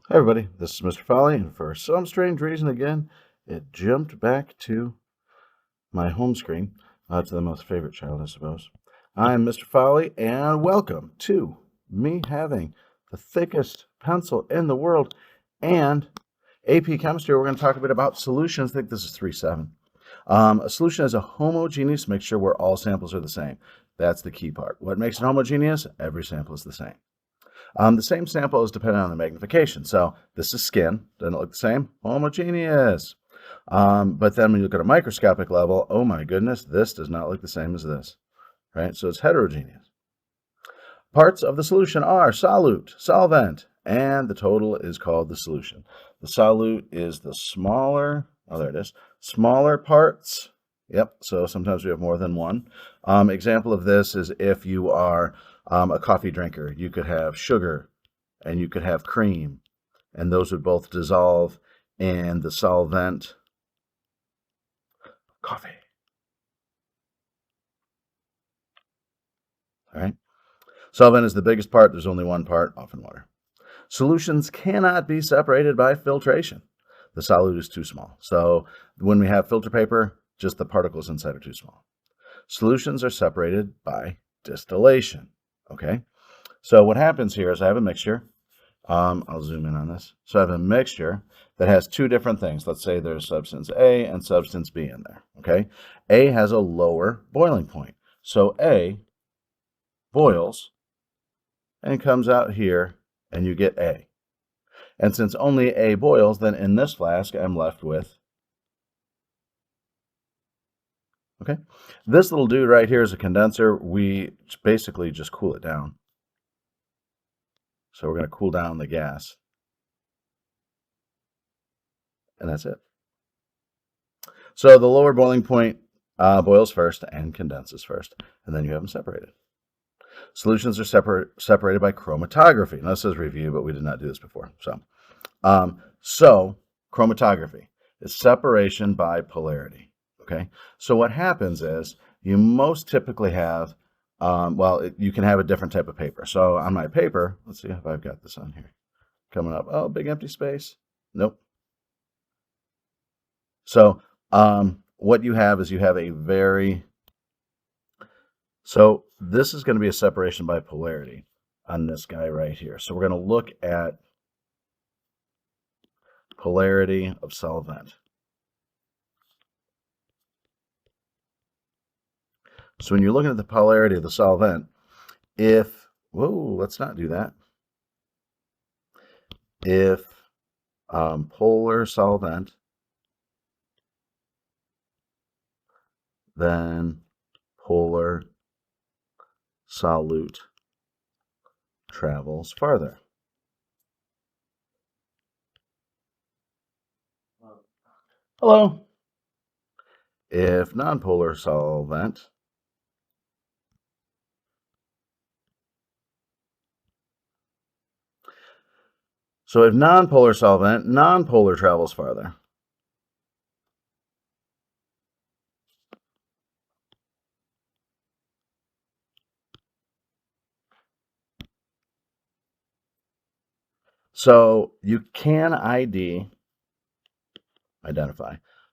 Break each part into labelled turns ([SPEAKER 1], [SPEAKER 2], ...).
[SPEAKER 1] Hi everybody, this is Mr. Folly, and for some strange reason again, it jumped back to my home screen, to the most favorite child, I suppose. I'm Mr. Folly, and welcome to me having the thickest pencil in the world and AP Chemistry. We're going to talk a bit about solutions. I think this is 3-7. A solution is a homogeneous mixture where all samples are the same. That's the key part. What makes it homogeneous? Every sample is the same. The same sample is dependent on the magnification. So this is skin, doesn't it look the same? Homogeneous. But then when you look at a microscopic level, oh my goodness, this does not look the same as this, right? So it's heterogeneous. Parts of the solution are solute, solvent, and the total is called the solution. The solute is the smaller, oh, there it is, smaller parts. Yep, so sometimes we have more than one. Example of this is if you are a coffee drinker, you could have sugar and you could have cream, and those would both dissolve in the solvent coffee. All right. Solvent is the biggest part. There's only one part, often water. Solutions cannot be separated by filtration. The solute is too small. So when we have filter paper, just the particles inside are too small. Solutions are separated by distillation. Okay. So what happens here is I have a mixture. I'll zoom in on this. So I have a mixture that has two different things. Let's say there's substance A and substance B in there. Okay. A has a lower boiling point. So A boils and comes out here and you get A. And since only A boils, then in this flask, I'm left with, okay, this little dude right here is a condenser. We basically just cool it down. So we're going to cool down the gas. And that's it. So the lower boiling point boils first and condenses first, and then you have them separated. Solutions are separated by chromatography. Now, this says review, but we did not do this before. So chromatography is separation by polarity. Okay. So what happens is you most typically have, you can have a different type of paper. So on my paper, let's see if I've got this on here. Coming up. Oh, big empty space. Nope. So what you have is you have a so this is going to be a separation by polarity on this guy right here. So we're going to look at polarity of solvent. So when you're looking at the polarity of the solvent, let's not do that. If polar solvent, then polar solute travels farther. Hello. If nonpolar solvent, so if nonpolar solvent, nonpolar travels farther. So you can identify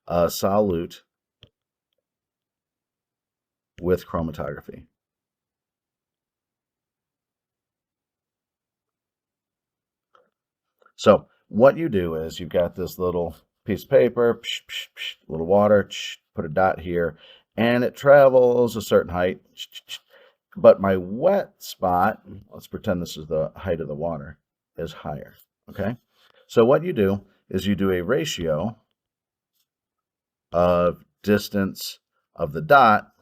[SPEAKER 1] a solute with chromatography. So what you do is you've got this little piece of paper, little water, put a dot here, and it travels a certain height. But my wet spot, let's pretend this is the height of the water, is higher. Okay. So what you do is you do a ratio of distance of the dot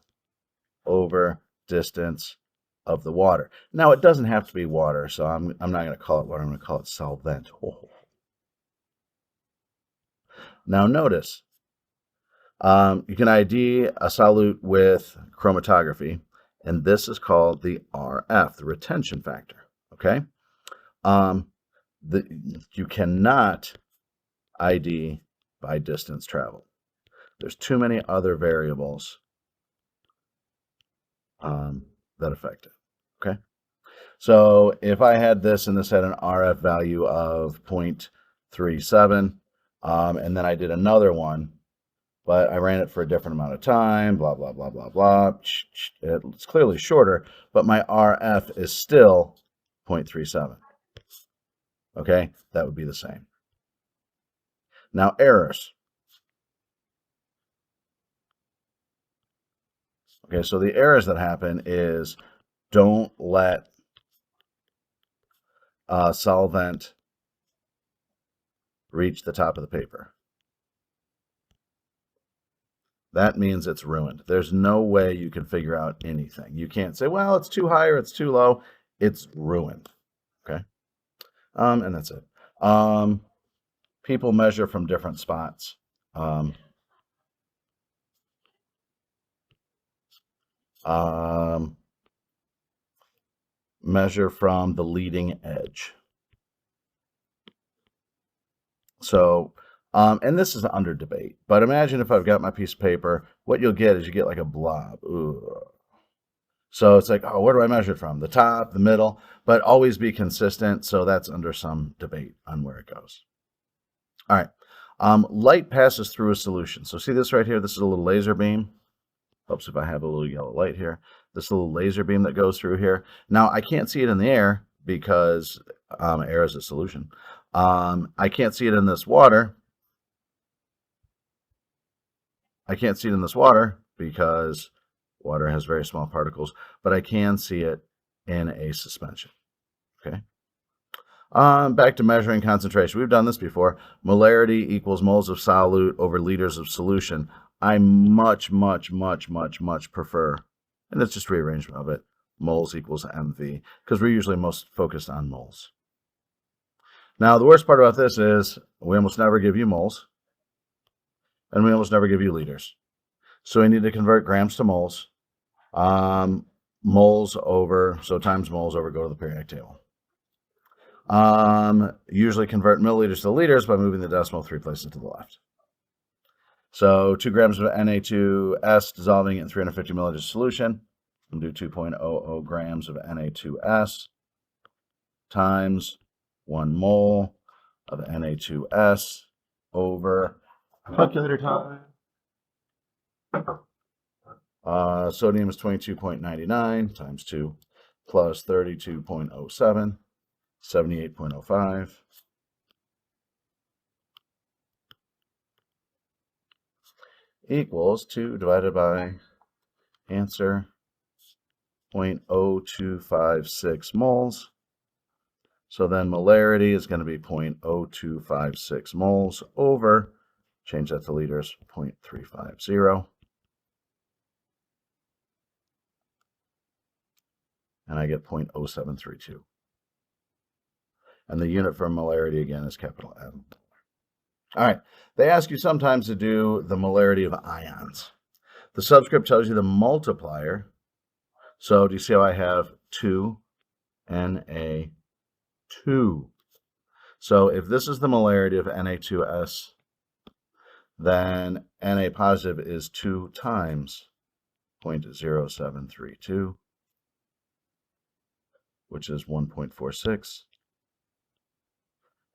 [SPEAKER 1] over distance of the water. Now, it doesn't have to be water, so I'm not going to call it water. I'm going to call it solvent. Oh. Now, notice, you can ID a solute with chromatography, and this is called the RF, the retention factor. Okay, you cannot ID by distance traveled. There's too many other variables that affect it. Okay, So if I had this and this had an RF value of 0.37, and then I did another one, but I ran it for a different amount of time, blah, blah, blah, blah, blah. It's clearly shorter, but my RF is still 0.37. Okay, that would be the same. Now, errors. Okay, so the errors that happen is don't let solvent reach the top of the paper. That means it's ruined. There's no way you can figure out anything. You can't say, well, it's too high or it's too low. It's ruined. Okay. And that's it. People measure from different spots. Measure from the leading edge. So, and this is under debate, but imagine if I've got my piece of paper, what you'll get is you get like a blob. Ooh. So it's like, oh, where do I measure it from? The top, the middle, but always be consistent. So that's under some debate on where it goes. All right. Light passes through a solution. So see this right here? This is a little laser beam. Helps if I have a little yellow light here. This little laser beam that goes through here. Now, I can't see it in the air because air is a solution. I can't see it in this water. I can't see it in this water because water has very small particles, but I can see it in a suspension. Okay. Back to measuring concentration. We've done this before. Molarity equals moles of solute over liters of solution. I much prefer, and it's just rearrangement of it, moles equals MV, because we're usually most focused on moles. Now, the worst part about this is we almost never give you moles, and we almost never give you liters. So we need to convert grams to moles. Moles over, so times moles over, go to the periodic table. Usually convert milliliters to liters by moving the decimal 3 places to the left. So 2 grams of Na2S dissolving in 350 milliliters solution. We'll do 2.00 grams of Na2S times 1 mole of Na2S over calculator time. Sodium is 22.99 times 2 plus 32.07, 78.05. Equals 2 divided by answer 0.0256 moles. So then molarity is going to be 0.0256 moles over, change that to liters, 0.350. And I get 0.0732. And the unit for molarity again is capital M. All right, they ask you sometimes to do the molarity of ions. The subscript tells you the multiplier. So do you see how I have 2 Na2? So if this is the molarity of Na2S, then Na positive is 2 times 0.0732, which is 1.46.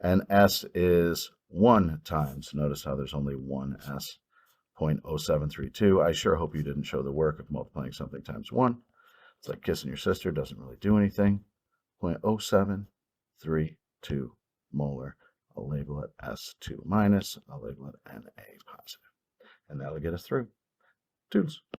[SPEAKER 1] And S is 1 times. Notice how there's only one S, 0.0732. I sure hope you didn't show the work of multiplying something times 1. It's like kissing your sister, doesn't really do anything. 0.0732 molar. I'll label it S2 minus. I'll label it Na positive. And that'll get us through. Toodles.